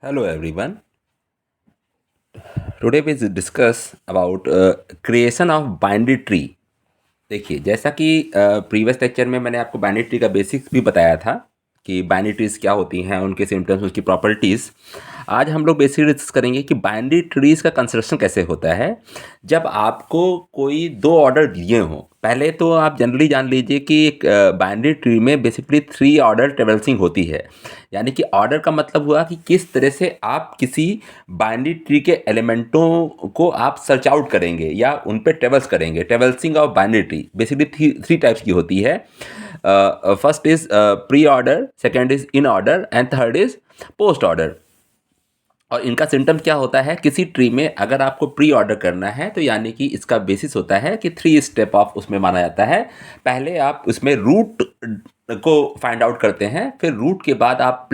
Hello everyone. Today we discuss about creation of binary tree. देखिए जैसा कि previous lecture में मैंने आपको बाइनरी ट्री का बेसिक्स भी बताया था कि बाइनरी ट्रीज क्या होती हैं, उनके सिम्टम्स, उसकी प्रॉपर्टीज़। आज हम लोग बेसिकली डिस्कस करेंगे कि बाइनरी ट्रीज का कंस्ट्रक्शन कैसे होता है जब आपको कोई दो ऑर्डर दिए हों। पहले तो आप जनरली जान लीजिए कि एक बाइनरी ट्री में बेसिकली 3 ऑर्डर ट्रेवल्सिंग होती है। यानी कि ऑर्डर का मतलब हुआ कि किस तरह से आप किसी बाइनरी ट्री के एलिमेंटों को आप सर्च आउट करेंगे या उन पे ट्रेवल्स करेंगे। Traversing of binary tree basically three types की होती है। First is pre order, second is in order and third is post order. और इनका सिम्टम्स क्या होता है, किसी ट्री में अगर आपको प्री ऑर्डर करना है तो यानी कि इसका बेसिस होता है कि 3 स्टेप ऑफ उसमें माना जाता है। पहले आप उसमें रूट को फाइंड आउट करते हैं, फिर रूट के बाद आप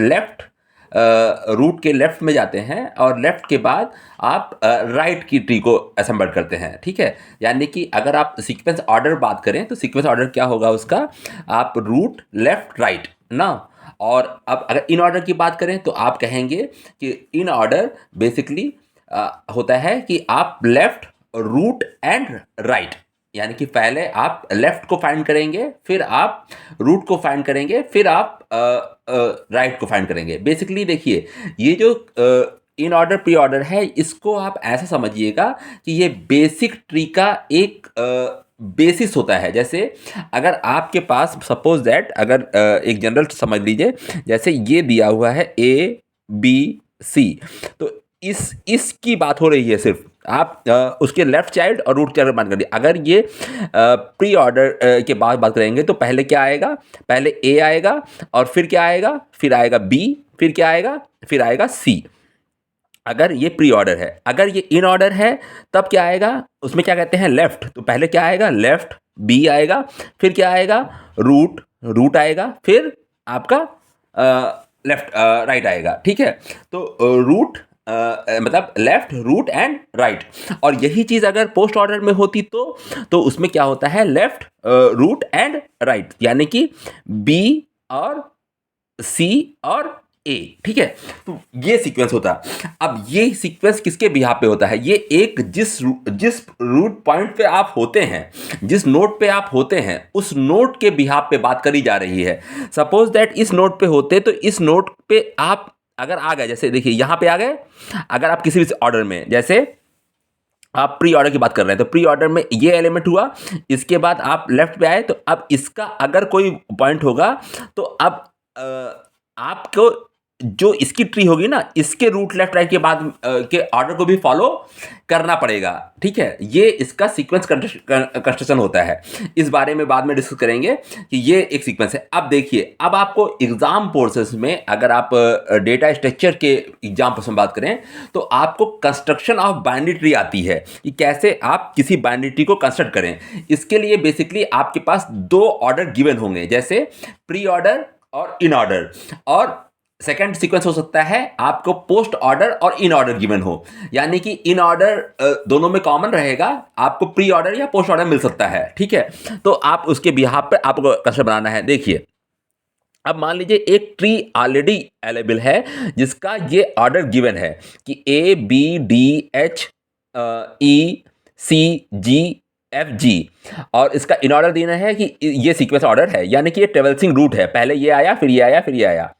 रूट के लेफ्ट में जाते हैं और लेफ्ट के बाद आप राइट की ट्री को असेंबल करते हैं। ठीक है, यानी कि अगर आप सीक्वेंस ऑर्डर बात करें तो सीक्वेंस ऑर्डर क्या होगा उसका, आप रूट लेफ्ट राइट ना। और अब अगर इन ऑर्डर की बात करें तो आप कहेंगे कि इन ऑर्डर बेसिकली होता है कि आप लेफ्ट रूट एंड राइट, यानी कि पहले आप लेफ्ट को फाइंड करेंगे, फिर आप रूट को फाइंड करेंगे, फिर आप राइट को फाइंड करेंगे। बेसिकली देखिए ये जो इन ऑर्डर प्री ऑर्डर है, इसको आप ऐसा समझिएगा कि ये बेसिक ट्री का एक बेसिस होता है। जैसे अगर आपके पास सपोज दैट अगर एक जनरल समझ लीजिए, जैसे ये दिया हुआ है ए बी सी, तो इसकी बात हो रही है। सिर्फ आप उसके लेफ्ट चाइल्ड और रूट चाइल्ड मान कर दिए। अगर ये प्री ऑर्डर के बाद बात करेंगे तो पहले क्या आएगा, पहले ए आएगा और फिर क्या आएगा, फिर आएगा बी, फिर क्या आएगा, फिर आएगा सी। अगर ये प्री ऑर्डर है, अगर ये इन ऑर्डर है तब क्या आएगा, उसमें क्या कहते हैं लेफ्ट, तो पहले क्या आएगा लेफ्ट, बी आएगा, फिर क्या आएगा रूट, रूट आएगा, फिर आपका लेफ्ट राइट आएगा। ठीक है, तो रूट मतलब लेफ्ट रूट एंड राइट। और यही चीज़ अगर पोस्ट ऑर्डर में होती तो उसमें क्या होता है लेफ्ट रूट एंड राइट, यानी कि बी और सी और ए। ठीक है, तो ये सीक्वेंस होता है। अब ये सीक्वेंस किसके बिहाफ पे होता है, ये एक जिस जिस रूट पॉइंट पे आप होते हैं, जिस नोड पे आप होते हैं, उस नोड के बिहाफ पे बात करी जा रही है। सपोज दैट इस नोड पे होते तो इस नोड पे आप अगर आ गए, जैसे देखिए यहां पे आ गए, अगर आप किसी भी ऑर्डर में, जैसे आप प्री ऑर्डर की बात कर रहे हैं तो प्री ऑर्डर में ये एलिमेंट हुआ, इसके बाद आप लेफ्ट पे आए, तो अब इसका अगर कोई पॉइंट होगा तो अब आपको जो इसकी ट्री होगी ना, इसके रूट लेफ्ट राइट के बाद के ऑर्डर को भी फॉलो करना पड़ेगा। ठीक है, ये इसका सीक्वेंस कंस्ट्रक्शन होता है। इस बारे में बाद में डिस्कस करेंगे कि ये एक सीक्वेंस है। अब देखिए, अब आपको एग्जाम प्रोसेस में अगर आप डेटा स्ट्रक्चर के एग्जाम प्रोसेस में बात करें तो आपको कंस्ट्रक्शन ऑफ बाइनरी ट्री आती है कि कैसे आप किसी बाइनरी ट्री को कंस्ट्रक्ट करें। इसके लिए बेसिकली आपके पास 2 ऑर्डर गिवन होंगे, जैसे प्री ऑर्डर और इन ऑर्डर, और सेकेंड सीक्वेंस हो सकता है आपको पोस्ट ऑर्डर और इन ऑर्डर गिवन हो, यानी कि इन ऑर्डर दोनों में कॉमन रहेगा, आपको प्री ऑर्डर या पोस्ट ऑर्डर मिल सकता है। ठीक है, तो आप उसके बिहाफ पे आपको कंस्ट्रक्ट बनाना है। देखिए, अब मान लीजिए एक ट्री ऑलरेडी अवेलेबल है जिसका ये ऑर्डर गिवन है कि A B D H E C G F G, और इसका इन ऑर्डर देना है कि ये सीक्वेंस ऑर्डर है, यानी कि ये ट्रेवल्सिंग रूट है, पहले ये आया फिर ये आया फिर ये आया।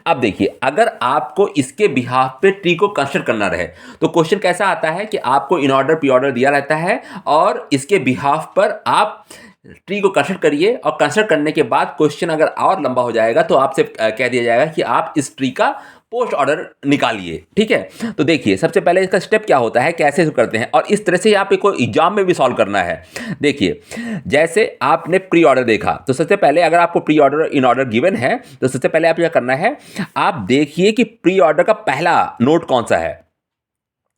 अब देखिए, अगर आपको इसके बिहाफ पे ट्री को कंस्ट्रक्ट करना रहे तो क्वेश्चन कैसा आता है कि आपको इन ऑर्डर प्री ऑर्डर दिया रहता है और इसके बिहाफ पर आप ट्री को कंस्ट्रक्ट करिए, और कंस्ट्रक्ट करने के बाद क्वेश्चन अगर और लंबा हो जाएगा तो आपसे कह दिया जाएगा कि आप इस ट्री का पोस्ट ऑर्डर निकालिए। ठीक है, तो देखिए सबसे पहले इसका स्टेप क्या होता है, कैसे करते हैं, और इस तरह से आप को एग्जाम में भी सॉल्व करना है। देखिए, जैसे आपने प्री ऑर्डर देखा तो सबसे पहले अगर आपको pre order in order given है तो सबसे पहले आप क्या करना है, आप देखिए कि प्री ऑर्डर का पहला नोड कौन सा है।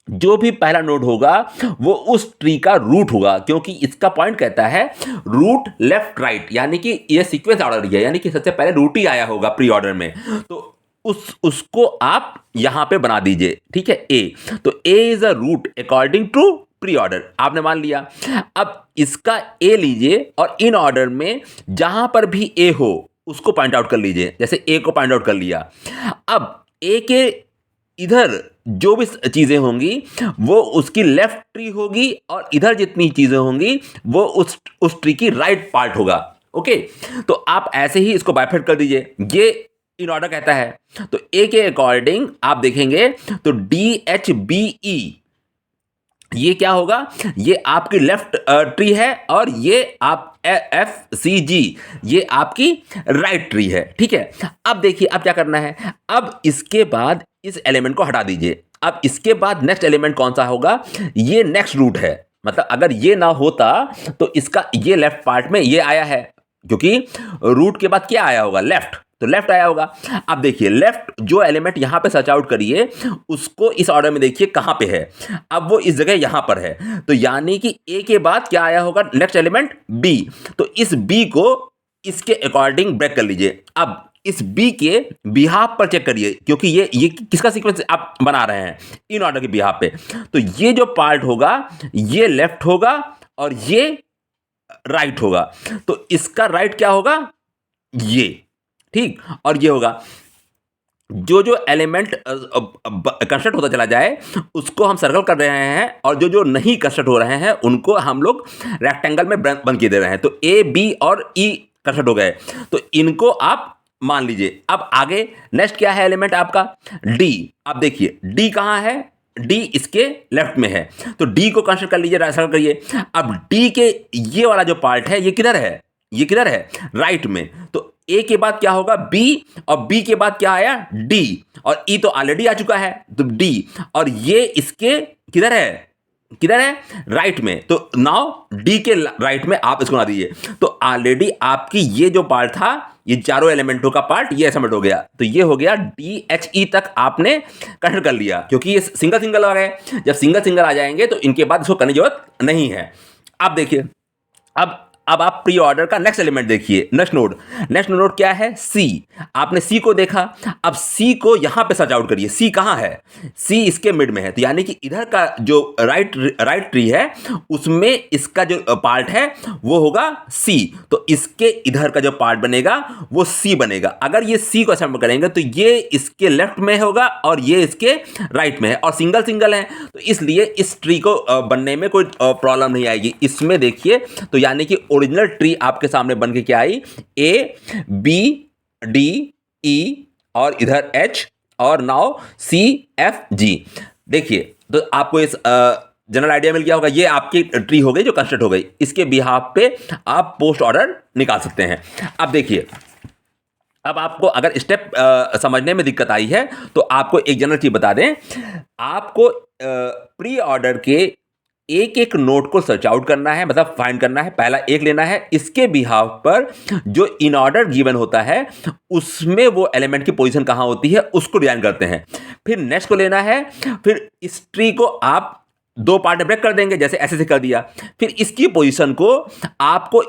जो भी पहला नोड होगा वो उस ट्री का रूट होगा, क्योंकि इसका पॉइंट कहता है रूट लेफ्ट राइट, यानी कि ये सीक्वेंस ऑर्डर है, यानी कि सबसे पहले रूट ही आया होगा प्री ऑर्डर में, तो उसको आप यहां पे बना दीजिए। ठीक है, ए, तो A is a root according to pre order, आपने मान लिया। अब इसका ए लीजिए और इन ऑर्डर में जहां पर भी ए हो उसको पॉइंट आउट कर लीजिए, जैसे ए को पॉइंट आउट कर लिया। अब ए के इधर जो भी चीज़ें होंगी वो उसकी लेफ्ट ट्री होगी और इधर जितनी चीज़ें होंगी वो उस ट्री की राइट पार्ट होगा। ओके, तो आप ऐसे ही इसको बाइफर्केट कर दीजिए। ये इन ऑर्डर कहता है, तो ए के अकॉर्डिंग आप देखेंगे तो DHBE ये क्या होगा, ये आपकी लेफ्ट ट्री है और ये आप FCG ये आपकी राइट ट्री है। ठीक है, अब देखिए अब क्या करना है, अब इसके बाद इस एलिमेंट को हटा दीजिए। अब इसके बाद नेक्स्ट एलिमेंट कौन सा होगा, ये नेक्स्ट रूट है। मतलब अगर ये ना होता तो इसका ये लेफ्ट पार्ट में ये आया है, क्योंकि रूट के बाद क्या आया होगा, लेफ्ट, तो लेफ्ट आया होगा। अब देखिए लेफ्ट जो एलिमेंट यहां पे सर्च आउट करिए उसको इस ऑर्डर में देखिए कहां पे है। अब वो इस जगह यहां पर है, तो यानी कि ए के बाद क्या आया होगा नेक्स्ट एलिमेंट, बी। तो इस बी को इसके अकॉर्डिंग ब्रेक कर लीजिए। अब इस बी के बिहाफ पर चेक करिए, क्योंकि ये किसका सीक्वेंस आप बना रहे हैं, इन ऑर्डर के बिहाफ पे। तो ये जो पार्ट होगा ये लेफ्ट होगा और ये राइट होगा। तो इसका राइट क्या होगा, ये, ठीक, और ये होगा। जो जो एलिमेंट कंस्ट्रक्ट होता चला जाए उसको हम सर्कल कर रहे हैं, और जो जो नहीं कंस्ट्रक्ट हो रहे हैं उनको हम लोग रेक्टेंगल में बन के दे रहे हैं। तो ए, बी और ई कंस्ट्रक्ट हो गए, तो इनको आप मान लीजिए। अब आगे नेक्स्ट क्या है एलिमेंट आपका, डी। अब देखिए डी कहाँ है, डी इसके लेफ्ट में है, तो डी को कंस्ट्रक्ट कर लीजिए, सर्कल करिए। अब डी के ये वाला जो पार्ट है ये किधर है, ये किधर है, राइट में। तो ए के बाद क्या होगा, बी, और बी के बाद क्या आया, डी, और ई तो ऑलरेडी आ चुका है, तो डी, और ये इसके किधर है, किधर है, राइट में। तो नाउ डी के राइट में आप इसको ना दीजिए। तो ऑलरेडी आपकी ये जो पार्ट था, ये चारों एलिमेंटों का पार्ट ये सबमिट हो गया। तो ये हो गया DHE तक आपने कंसिडर कर लिया, क्योंकि ये सिंगल सिंगल आ गए। जब सिंगल सिंगल आ जाएंगे तो इनके बाद इसको करने की जरूरत नहीं है। अब देखिए, अब आप प्री ऑर्डर का नेक्स्ट एलिमेंट देखिए, नेक्स्ट नोड क्या है, सी। आपने सी को देखा, अब सी को यहां पे सर्च आउट करिए। सी कहां है, सी इसके मिड में है, तो यानी कि इधर का जो राइट ट्री है उसमें इसका जो पार्ट है वो होगा सी। तो इसके इधर का जो पार्ट बनेगा वो सी बनेगा। अगर ये सी को असेंबल करेंगे तो ये इसके लेफ्ट में होगा और ये इसके राइट में है, और सिंगल सिंगल है, तो इसलिए इस ट्री को बनने में कोई प्रॉब्लम नहीं आएगी। इसमें देखिए, तो यानी कि ओरिजिनल ट्री आपके सामने बन के क्या आई, ए, बी, डी, ई और इधर एच, और नाउ सी, एफ, जी। देखिए तो आपको इस जनरल आइडिया मिल गया होगा। ये आपकी ट्री हो गई जो कंस्ट्रक्ट हो गई। इसके बिहाफ पे आप पोस्ट ऑर्डर निकाल सकते हैं। अब देखिए, अब आपको अगर स्टेप समझने में दिक्कत आई है तो आपको एक जनरल चीज बता दें, आपको प्री ऑर्डर के एक एक नोट को सर्च आउट करना है, मतलब फाइंड करना है। पहला एक लेना है, इसके बिहाफ पर जो इन ऑर्डर गिवन होता है उसमें वो एलिमेंट की पोजीशन कहां होती है उसको डिजाइन करते हैं। फिर नेक्स्ट को लेना है, फिर इस ट्री को आप दो पार्ट में ब्रेक कर देंगे, जैसे ऐसे से कर दिया। फिर इसकी पोजीशन को आपको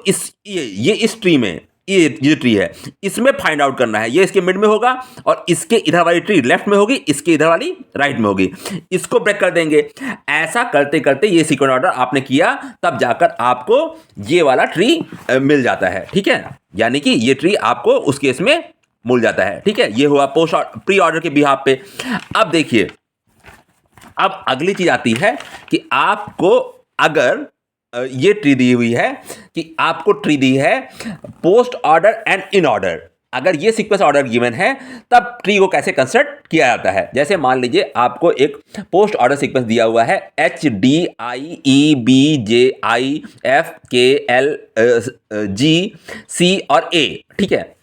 ये इस ट्री में, ये ट्री है इसमें फाइंड आउट करना है। ये इसके मिड में होगा और इसके इधर वाली ट्री लेफ्ट में होगी, इसके इधर वाली राइट में होगी। इसको ब्रेक कर देंगे। ऐसा करते करते ये सीक्वेंस ऑर्डर आपने किया, तब जाकर आपको ये वाला ट्री मिल जाता है। ठीक है, यानी कि ये ट्री आपको उस केस में मिल जाता है। ठीक है, ये हुआ पोस्ट प्री ऑर्डर के बिहाफ पे। अब देखिए, अब अगली चीज आती है कि आपको अगर ये ट्री दी हुई है, कि आपको ट्री दी है post order and in order, अगर ये सीक्वेंस ऑर्डर गिवन है तब ट्री को कैसे कंस्ट्रक्ट किया जाता है। जैसे मान लीजिए आपको एक पोस्ट ऑर्डर सीक्वेंस दिया हुआ है, HDIEBJIFKLG और A। ठीक है,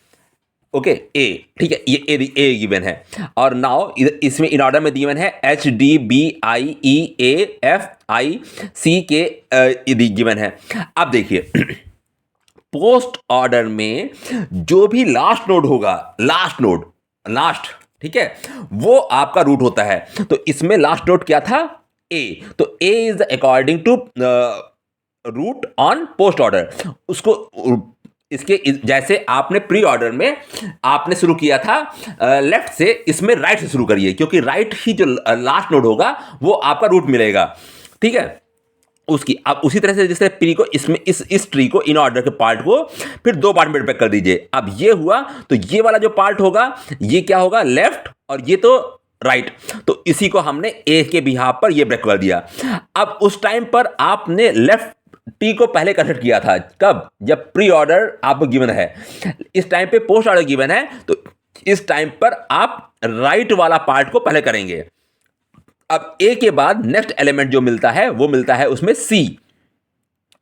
ओके, ए, ठीक है, ये ए गिवन है। और नाउ इसमें इन ऑर्डर में गिवन है HDBIEAFICK गिवन है। अब देखिए, पोस्ट ऑर्डर में जो भी लास्ट नोड होगा, लास्ट, ठीक है, वो आपका रूट होता है। तो इसमें लास्ट नोड क्या था, ए। तो A is according to root on post order. उसको इसके जैसे आपने प्री ऑर्डर में आपने शुरू किया था लेफ्ट से, इसमें राइट से शुरू करिए, क्योंकि राइट ही जो लास्ट नोड होगा वो आपका रूट मिलेगा। ठीक है, उसकी आप उसी तरह से जैसे प्री को इसमें इस ट्री को इन ऑर्डर के पार्ट को फिर दो पार्ट में ब्रेक कर दीजिए। अब ये हुआ, तो ये वाला जो पार्ट होगा ये क्या होगा, लेफ्ट, और ये तो राइट, तो इसी को हमने ए के बिहाफ पर ये ब्रेक कर दिया। अब उस टाइम पर आपने लेफ्ट टी को पहले कंसिडर किया था, कब? जब प्री ऑर्डर आपको गिवन है, इस टाइम पे पोस्ट ऑर्डर गिवन है, तो इस टाइम पर आप राइट वाला पार्ट को पहले करेंगे। अब ए के बाद नेक्स्ट एलिमेंट जो मिलता है वो मिलता है उसमें सी,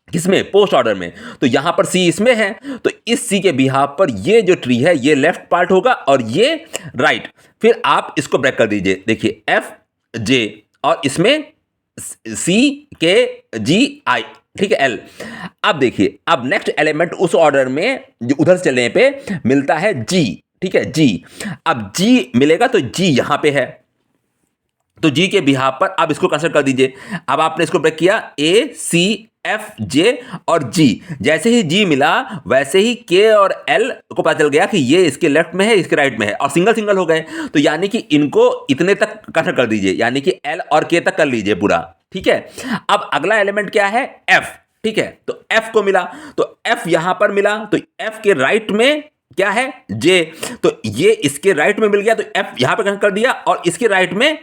किसमें? पोस्ट ऑर्डर में। तो यहां पर सी इसमें है, तो इस सी के बिहाफ पर ये जो ट्री है ये लेफ्ट पार्ट होगा और ये राइट। फिर आप इसको ब्रेक कर दीजिए, देखिए एफ जे और इसमें सी के जी आई, ठीक है, एल। अब देखिए, अब नेक्स्ट एलिमेंट उस ऑर्डर में जो उधर से चलने पे मिलता है जी, ठीक है, जी। अब जी मिलेगा तो जी यहां पे है, तो जी के बिहाफ पर आप इसको कंसिडर कर दीजिए। अब आपने इसको ब्रेक किया, ए सी एफ जे और जी। जैसे ही जी मिला वैसे ही के और एल को पता चल गया कि ये इसके लेफ्ट में है, इसके राइट में है, और सिंगल सिंगल हो गए। तो यानी कि इनको इतने तक कंसिडर कर दीजिए, यानी कि एल और के तक कर लीजिए पूरा, ठीक है। अब अगला एलिमेंट क्या है? एफ, ठीक है, तो एफ को मिला, तो एफ यहां पर मिला, तो एफ के राइट में क्या है? जे, तो ये इसके राइट में मिल गया, तो एफ यहां पर कंसिडर कर दिया और इसके राइट में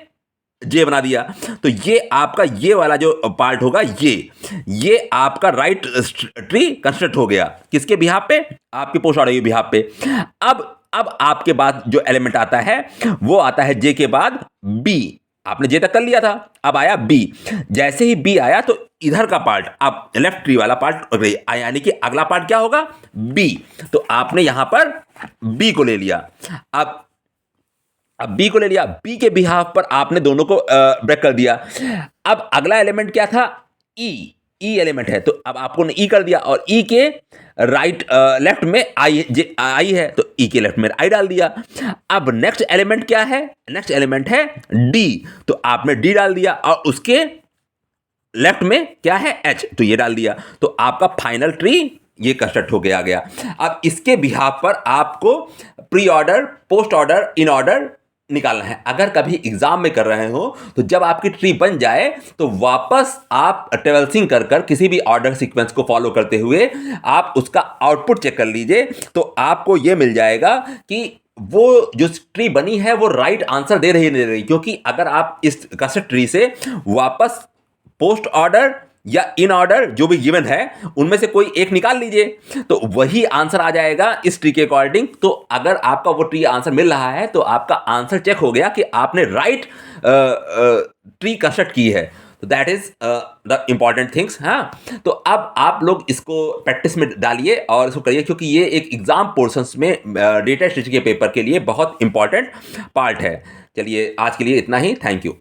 जे बना दिया। तो ये आपका ये वाला जो पार्ट होगा ये आपका राइट ट्री कंस्ट्रक्ट हो गया, किसके बिहाफ पे? आपके पोस्ट ऑर्डर के बिहाफ पे। अब आपके बाद जो एलिमेंट आता है वो आता है जे के बाद बी। आपने जे तक कर लिया था, अब आया बी। जैसे ही बी आया तो इधर का पार्ट, आप लेफ्ट ट्री वाला पार्ट, यानी कि अगला पार्ट क्या होगा? बी। तो आपने यहां पर बी को ले लिया। अब बी को ले लिया, बी के बिहाफ पर आपने दोनों को ब्रेक कर दिया। अब अगला एलिमेंट क्या था? ई, ई एलिमेंट है, तो अब आपको ने ई कर दिया, और ई के राइट लेफ्ट में आई है, तो ई के लेफ्ट में आई डाल दिया। अब नेक्स्ट एलिमेंट क्या है? नेक्स्ट एलिमेंट है डी, तो आपने डी डाल दिया, और उसके लेफ्ट में क्या है? एच, तो ये डाल दिया। तो आपका फाइनल ट्री ये कंस्ट्रक्ट हो गया। अब इसके बिहाफ पर आपको pre order, post order, in order निकालना है। अगर कभी एग्जाम में कर रहे हो तो जब आपकी ट्री बन जाए तो वापस आप ट्रेवल्सिंग कर किसी भी ऑर्डर सीक्वेंस को फॉलो करते हुए आप उसका आउटपुट चेक कर लीजिए, तो आपको यह मिल जाएगा कि वो जो ट्री बनी है वो राइट आंसर दे रही नहीं दे रही। क्योंकि अगर आप इस कंस्ट्रक्ट ट्री से वापस पोस्ट ऑर्डर या इन ऑर्डर जो भी गिवन है उनमें से कोई एक निकाल लीजिए, तो वही आंसर आ जाएगा इस ट्री के अकॉर्डिंग। तो अगर आपका वो ट्री आंसर मिल रहा है तो आपका आंसर चेक हो गया कि आपने राइट ट्री कंस्ट्रक्ट की है। तो that is the important things. हाँ, तो अब आप लोग इसको प्रैक्टिस में डालिए और इसको करिए, क्योंकि ये एक एग्जाम पोर्शंस में डेटा स्ट्रक्चर के पेपर के लिए बहुत इंपॉर्टेंट पार्ट है। चलिए, आज के लिए इतना ही। Thank you.